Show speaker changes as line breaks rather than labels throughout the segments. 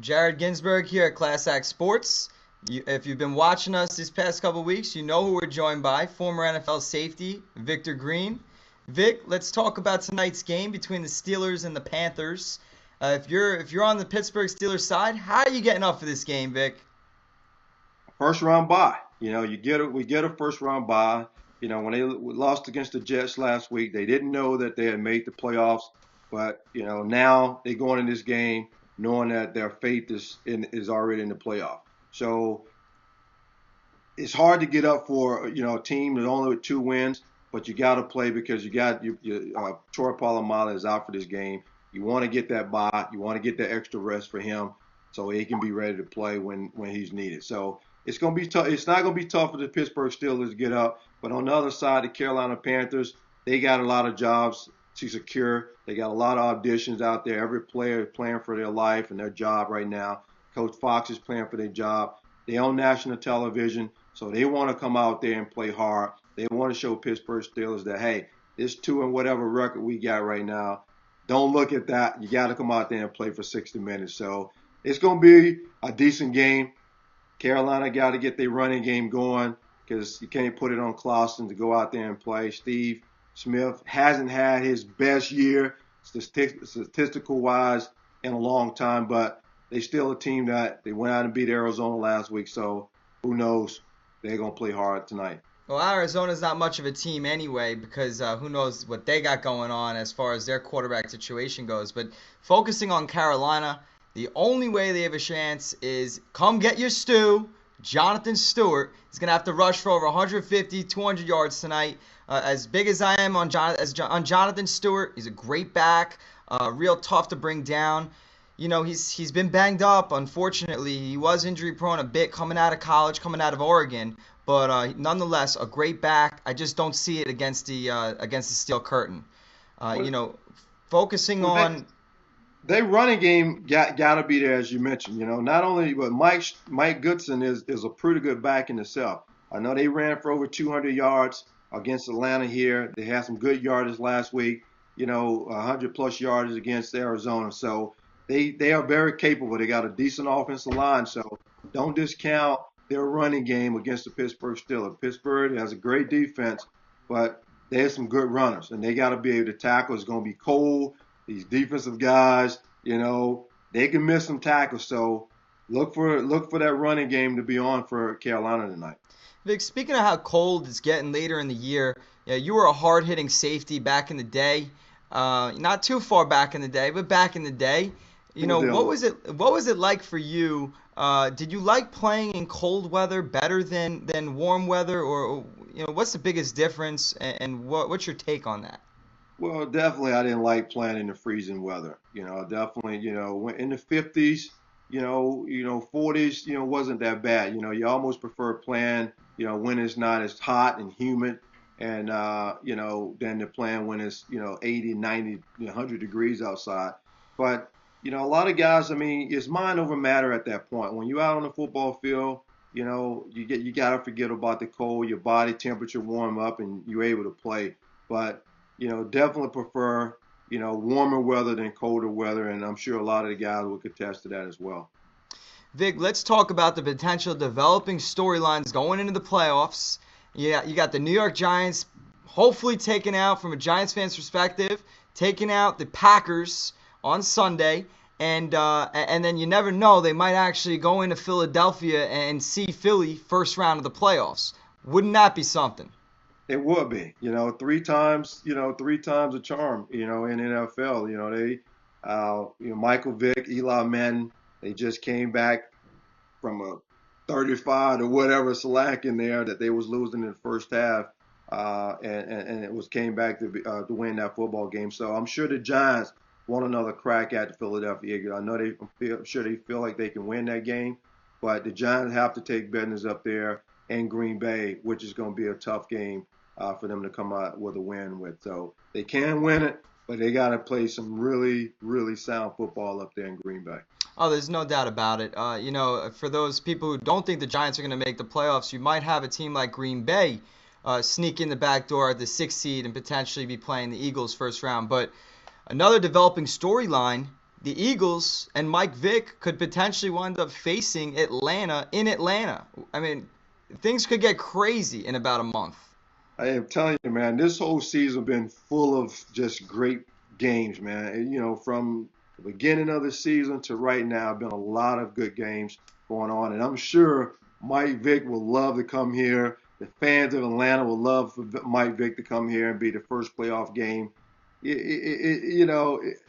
Jared Ginsburg here at Class Act Sports. If you've been watching us these past couple weeks, you know who we're joined by, former NFL safety Victor Green. Vic, let's talk about tonight's game between the Steelers and the Panthers. If you're on the Pittsburgh Steelers side, how are you getting up for this game, Vic?
First round bye. We get a first round bye. When they lost against the Jets last week, they didn't know that they had made the playoffs, but now they go in this game knowing that their faith is already in the playoff. So it's hard to get up for a team that's only with 2 wins, but you got to play because you got Troy Polamalu is out for this game. You want to get that bye. You want to get that extra rest for him so he can be ready to play when he's needed. So it's going to be tough. It's not going to be tough for the Pittsburgh Steelers to get up. But on the other side, the Carolina Panthers, they got a lot of jobs to secure. They got a lot of auditions out there. Every player is playing for their life and their job right now. Coach Fox is playing for their job. They own national television, so they want to come out there and play hard. They want to show Pittsburgh Steelers that, hey, this two and whatever record we got right now, don't look at that. You got to come out there and play for 60 minutes. So it's going to be a decent game. Carolina got to get their running game going because you can't put it on Clausen to go out there and play. Steve Smith hasn't had his best year statistical-wise in a long time, but they still a team that they went out and beat Arizona last week. So who knows? They're going to play hard tonight.
Well, Arizona's not much of a team anyway because who knows what they got going on as far as their quarterback situation goes. But focusing on Carolina, the only way they have a chance is come get your stew. Jonathan Stewart is going to have to rush for over 150, 200 yards tonight. As big as I am on Jonathan Stewart, he's a great back, real tough to bring down. You know, he's been banged up, unfortunately. He was injury prone a bit coming out of college, coming out of Oregon, but nonetheless, a great back. I just don't see it against the Steel Curtain.
Well,
You know, focusing
well that,
on
They running game got to be there as you mentioned. Not only but Mike Goodson is a pretty good back in itself. I know they ran for over 200 yards against Atlanta here. They had some good yardage last week. 100 plus yards against Arizona. So they are very capable. They got a decent offensive line. So don't discount their running game against the Pittsburgh Steelers. Pittsburgh has a great defense, but they have some good runners, and they got to be able to tackle. It's going to be cold. These defensive guys, they can miss some tackles. So look for that running game to be on for Carolina tonight.
Vic, speaking of how cold it's getting later in the year, yeah, you were a hard-hitting safety back in the day. Not too far back in the day, but back in the day. You
Cool
know, what
deal.
was it? What was it like for you? Did you like playing in cold weather better than warm weather, or what's the biggest difference, and what's your take on that?
Well, definitely, I didn't like playing in the freezing weather. Definitely, in the 50s, 40s, wasn't that bad. You almost prefer playing, when it's not as hot and humid, and than to playing when it's 80, 90, 100 degrees outside. But a lot of guys, I mean, it's mind over matter at that point. When you're out on the football field, you gotta forget about the cold. Your body temperature warm up, and you're able to play. But definitely prefer, warmer weather than colder weather, and I'm sure a lot of the guys will contest to that as well.
Vic, let's talk about the potential developing storylines going into the playoffs. Yeah, you got the New York Giants hopefully taking out, from a Giants fan's perspective, taking out the Packers on Sunday, and then you never know, they might actually go into Philadelphia and see Philly first round of the playoffs. Wouldn't that be something?
It would be, three times a charm, in NFL. Michael Vick, Eli Manning, they just came back from a 35 or whatever slack in there that they was losing in the first half, and it was came back to win that football game. So I'm sure the Giants want another crack at the Philadelphia Eagles. I know I'm sure they feel like they can win that game, but the Giants have to take business up there in Green Bay, which is going to be a tough game for them to come out with a win with. So they can win it, but they got to play some really, really sound football up there in Green Bay.
Oh, there's no doubt about it. For those people who don't think the Giants are going to make the playoffs, you might have a team like Green Bay sneak in the back door at the sixth seed and potentially be playing the Eagles first round. But another developing storyline, the Eagles and Mike Vick could potentially wind up facing Atlanta in Atlanta. I mean, things could get crazy in about a month.
I am telling you, man, this whole season been full of just great games, man. From the beginning of the season to right now, been a lot of good games going on, and I'm sure Mike Vick will love to come here. The fans of Atlanta will love for Mike Vick to come here and be the first playoff game.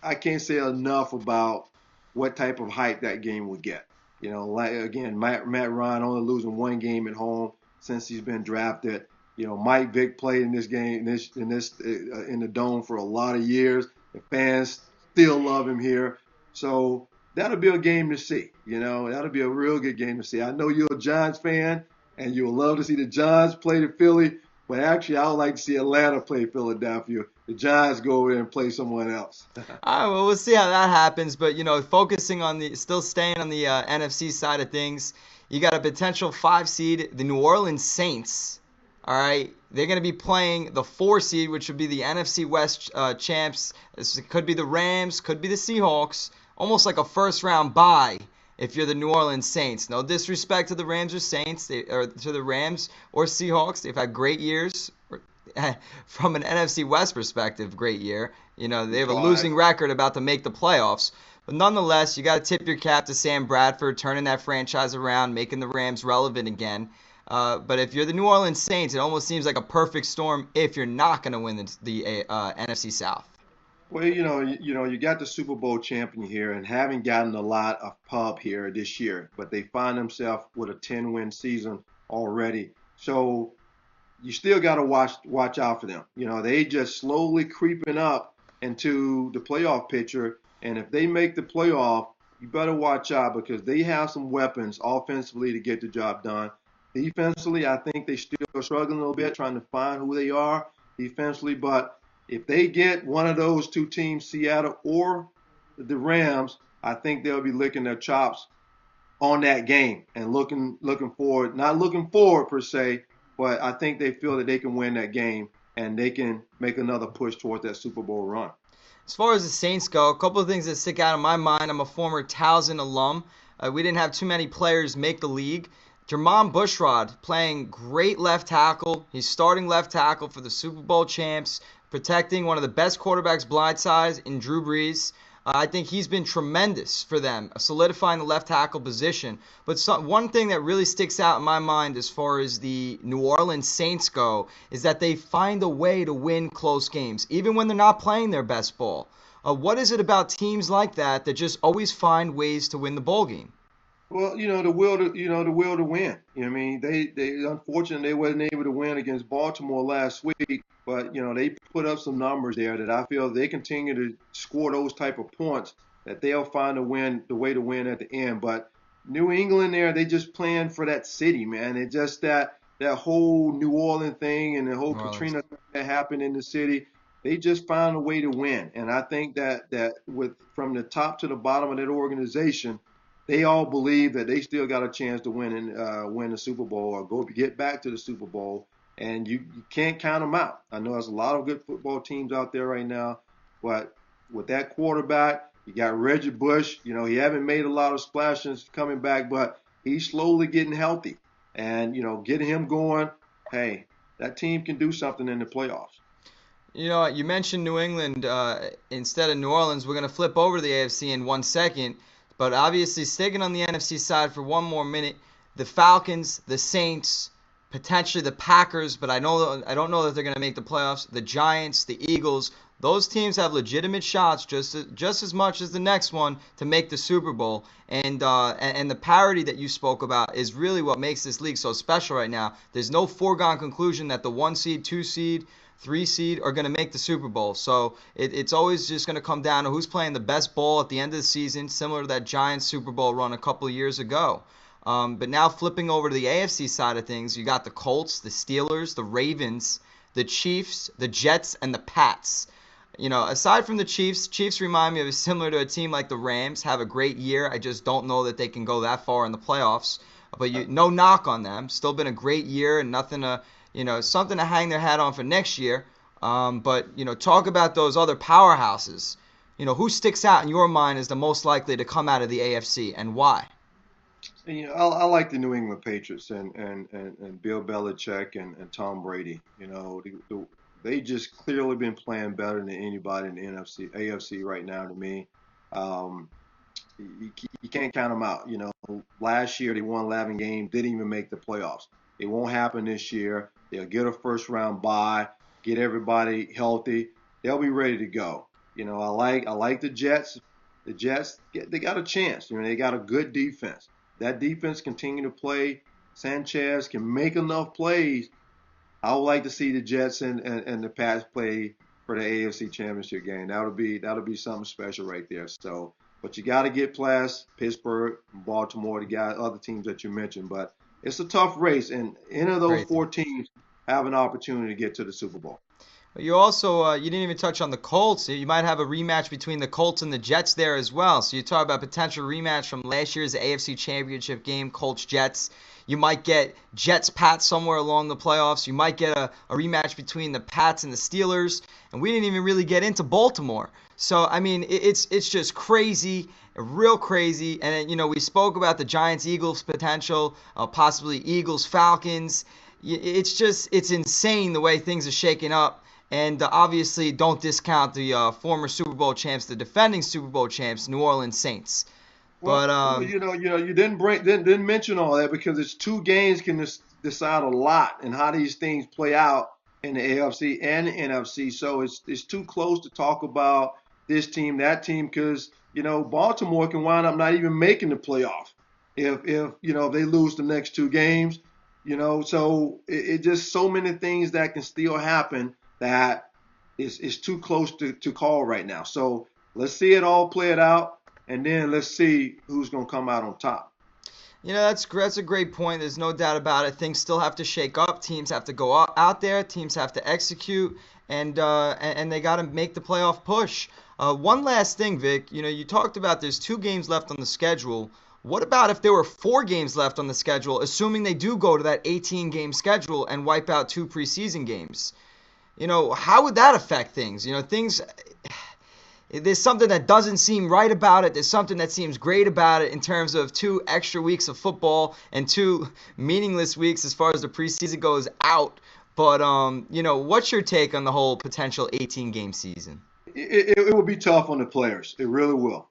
I can't say enough about what type of hype that game will get. Like again, Matt Ryan only losing one game at home since he's been drafted. Mike Vick played in this game, in the dome for a lot of years. The fans still love him here, so that'll be a game to see. That'll be a real good game to see. I know you're a Giants fan, and you'll love to see the Giants play the Philly, but actually, I would like to see Atlanta play Philadelphia. The Giants go over there and play someone else.
All right, well, we'll see how that happens. But focusing on still staying on the NFC side of things, you got a potential 5 seed, the New Orleans Saints. All right, they're going to be playing the 4 seed, which would be the NFC West champs. This could be the Rams, could be the Seahawks. Almost like a first-round bye if you're the New Orleans Saints. No disrespect to the Rams or Saints, or to the Rams or Seahawks. They've had great years. From an NFC West perspective, great year. They have a losing record about to make the playoffs. But nonetheless, you got to tip your cap to Sam Bradford, turning that franchise around, making the Rams relevant again. But if you're the New Orleans Saints, it almost seems like a perfect storm if you're not going to win the NFC South.
Well, you got the Super Bowl champion here and haven't gotten a lot of pub here this year, but they find themselves with a 10-win season already. So you still got to watch out for them. They just slowly creeping up into the playoff picture, and if they make the playoff, you better watch out because they have some weapons offensively to get the job done. Defensively, I think they still are struggling a little bit trying to find who they are defensively, but if they get one of those 2 teams, Seattle or the Rams, I think they'll be licking their chops on that game and looking forward, not looking forward per se, but I think they feel that they can win that game and they can make another push towards that Super Bowl run.
As far as the Saints go, a couple of things that stick out in my mind. I'm a former Towson alum. We didn't have too many players make the league. Jermon Bushrod playing great left tackle. He's starting left tackle for the Super Bowl champs, protecting one of the best quarterbacks blindside in Drew Brees. I think he's been tremendous for them, solidifying the left tackle position. But one thing that really sticks out in my mind as far as the New Orleans Saints go is that they find a way to win close games, even when they're not playing their best ball. What is it about teams like that just always find ways to win the ball game?
Well, the will to win. I mean, they unfortunately they wasn't able to win against Baltimore last week, but they put up some numbers there that I feel they continue to score those type of points that they'll find the way to win at the end. But New England there, they just playing for that city, man. It's just that whole New Orleans thing and the whole Katrina thing that happened in the city. They just found a way to win, and I think that from the top to the bottom of that organization, they all believe that they still got a chance to win the Super Bowl or get back to the Super Bowl, and you can't count them out. I know there's a lot of good football teams out there right now, but with that quarterback, you got Reggie Bush. He haven't made a lot of splashes coming back, but he's slowly getting healthy, and getting him going. Hey, that team can do something in the playoffs.
You mentioned New England instead of New Orleans. We're going to flip over to the AFC in 1 second. But obviously, sticking on the NFC side for one more minute, the Falcons, the Saints, potentially the Packers, but I don't know that they're going to make the playoffs. The Giants, the Eagles, those teams have legitimate shots just as much as the next one to make the Super Bowl. And the parity that you spoke about is really what makes this league so special right now. There's no foregone conclusion that the 1 seed, 2 seed, 3 seed are going to make the Super Bowl. So it's always just going to come down to who's playing the best ball at the end of the season, similar to that Giants Super Bowl run a couple of years ago. But now flipping over to the AFC side of things, you got the Colts, the Steelers, the Ravens, the Chiefs, the Jets, and the Pats. Aside from the Chiefs remind me of similar to a team like the Rams, have a great year. I just don't know that they can go that far in the playoffs. But no knock on them. Still been a great year and nothing to... something to hang their hat on for next year. But talk about those other powerhouses. who sticks out in your mind as the most likely to come out of the AFC and why?
And, I like the New England Patriots and Bill Belichick and Tom Brady. They just clearly been playing better than anybody in the NFC, AFC right now to me. Um, you can't count them out. Last year they won 11 games, didn't even make the playoffs. It won't happen this year. They'll get a first round bye, get everybody healthy. They'll be ready to go. I like the Jets. The Jets, they got a chance. They got a good defense. That defense continue to play. Sanchez can make enough plays. I would like to see the Jets and the Pats play for the AFC Championship game. That'll be something special right there. So, but you got to get past Pittsburgh, Baltimore, the other teams that you mentioned. But it's a tough race, and any of those
Crazy.
four teams have an opportunity to get to the Super Bowl.
But you also you didn't even touch on the Colts. You might have a rematch between the Colts and the Jets there as well. So you talk about potential rematch from last year's AFC Championship game, Colts Jets. You might get Jets Pats somewhere along the playoffs. You might get a rematch between the Pats and the Steelers. And we didn't even really get into Baltimore. So I mean, it's just crazy, real crazy. And we spoke about the Giants Eagles potential, possibly Eagles Falcons. It's insane the way things are shaking up. And obviously, don't discount the former Super Bowl champs, the defending Super Bowl champs, New Orleans Saints. But
You didn't mention all that because it's two games can decide a lot and how these things play out in the AFC and the NFC. So it's too close to talk about this team, that team, because Baltimore can wind up not even making the playoff if they lose the next two games. So it just so many things that can still happen that is too close to call right now. So let's see it all play it out, and then let's see who's going to come out on top.
That's a great point. There's no doubt about it. Things still have to shake up. Teams have to go out there. Teams have to execute, and they got to make the playoff push. One last thing, Vic. You talked about there's 2 games left on the schedule. What about if there were 4 games left on the schedule, assuming they do go to that 18-game schedule and wipe out 2 preseason games? How would that affect things? There's something that doesn't seem right about it. There's something that seems great about it in terms of 2 extra weeks of football and 2 meaningless weeks as far as the preseason goes out. But, what's your take on the whole potential 18-game season?
It will be tough on the players. It really will.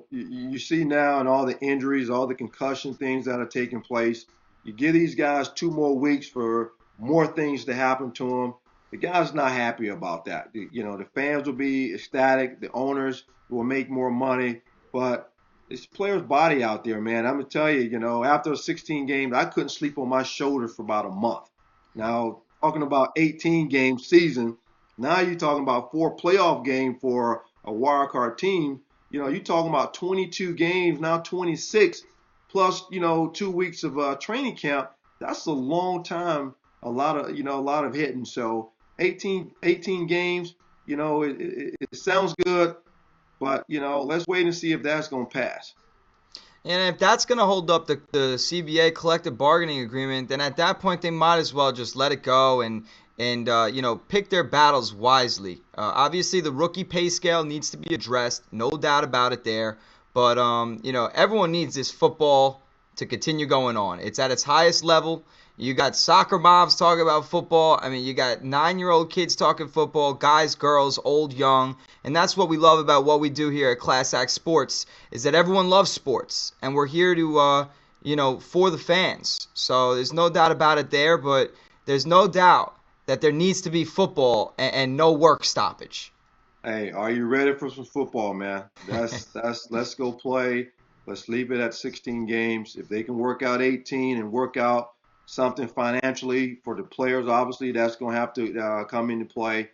You see now and all the injuries, all the concussion things that are taking place. You give these guys 2 more weeks for more things to happen to them. The guy's not happy about that. The fans will be ecstatic. The owners will make more money. But it's player's body out there, man. I'm going to tell you, after 16 games, I couldn't sleep on my shoulder for about a month. Now, talking about 18-game season, now you're talking about 4 playoff games for a wild card team. You're talking about 22 games, now 26, plus, 2 weeks of training camp. That's a long time, a lot of hitting. So 18 games, it sounds good, but, let's wait and see if that's going to pass.
And if that's going to hold up the CBA collective bargaining agreement, then at that point they might as well just let it go and pick their battles wisely. Obviously, the rookie pay scale needs to be addressed, no doubt about it there. But everyone needs this football to continue going on. It's at its highest level. You got soccer moms talking about football. I mean, you got 9-year-old kids talking football, guys, girls, old, young. And that's what we love about what we do here at Class Act Sports, is that everyone loves sports. And we're here to, for the fans. So there's no doubt about it there, but there's no doubt that there needs to be football and no work stoppage.
Hey, are you ready for some football, man? Let's go play. Let's leave it at 16 games. If they can work out 18 and work out something financially for the players, obviously that's going to have to come into play.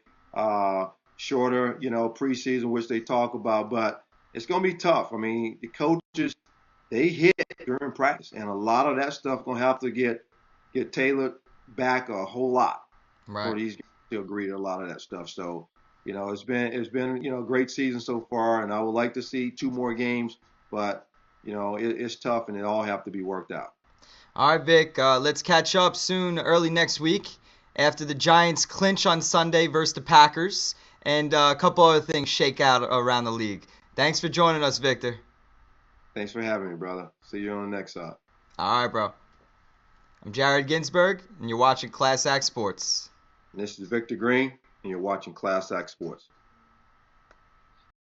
Shorter, preseason, which they talk about, but it's going to be tough. I mean, the coaches, they hit during practice, and a lot of that stuff going to have to get tailored back a whole lot for these guys to agree to a lot of that stuff. So, it's been a great season so far, and I would like to see 2 more games, but it's tough, and it all have to be worked out.
All right, Vic, let's catch up soon, early next week, after the Giants clinch on Sunday versus the Packers. and a couple other things shake out around the league. Thanks for joining us, Victor.
Thanks for having me, brother. See you on the next side.
All right, bro. I'm Jared Ginsburg, and you're watching Class Act Sports.
And this is Victor Green, and you're watching Class Act Sports.